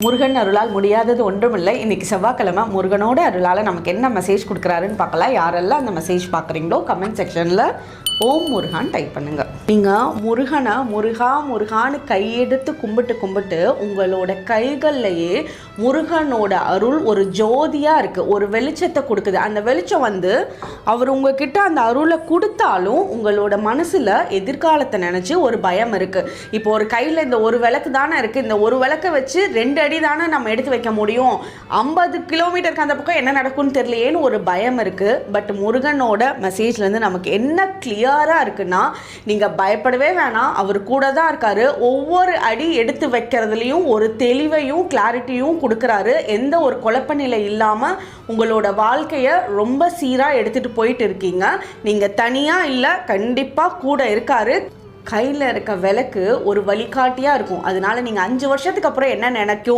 முருகன் அருளால் முடியாதது ஒன்றுமில்லை. இன்றைக்கி செவ்வாய்க்கிழமை முருகனோட அருளால் நமக்கு என்ன மெசேஜ் கொடுக்குறாருன்னு பார்க்கலாம். யாரெல்லாம் அந்த மெசேஜ் பார்க்குறீங்களோ கமெண்ட் செக்ஷனில் ஓம் முருகான் டைப் பண்ணுங்கள். நீங்கள் முருகனை முருகா முருகான்னு கையெடுத்து கும்பிட்டு உங்களோட கைகள்லையே முருகனோட அருள் ஒரு ஜோதியாக இருக்குது, ஒரு வெளிச்சத்தை கொடுக்குது. அந்த வெளிச்சம் அவர் உங்ககிட்ட அந்த அருளை கொடுத்தாலும் உங்களோட மனசில் எதிர்காலத்தை நினச்சி ஒரு பயம் இருக்குது. இப்போ ஒரு கையில் இந்த ஒரு விளக்கு தானே இருக்குது, இந்த ஒரு விளக்கை வச்சு 2 அடி தானே நம்ம எடுத்து வைக்க முடியும், 50 கிலோமீட்டருக்கு அந்த பக்கம் என்ன நடக்கும்னு தெரியலையேன்னு ஒரு பயம் இருக்குது. பட் முருகனோட மெசேஜ்லேருந்து நமக்கு என்ன கிளியராக இருக்குன்னா, நீங்கள் பயப்படவே வேணாம், அவர் கூட தான் இருக்காரு. ஒவ்வொரு அடி எடுத்து வைக்கிறதுலையும் ஒரு தெளிவையும் கிளாரிட்டியும் கொடுக்குறாரு. எந்த ஒரு குழப்ப நிலை இல்லாமல் உங்களோட வாழ்க்கையை ரொம்ப சீராக எடுத்துகிட்டு போயிட்டு இருக்கீங்க. நீங்கள் தனியாக இல்லை, கண்டிப்பாக கூட இருக்காரு. கையில் இருக்க விளக்கு ஒரு வழிகாட்டியாக இருக்கும். அதனால நீங்கள் 5 வருஷத்துக்கு அப்புறம் என்ன நினைக்கும்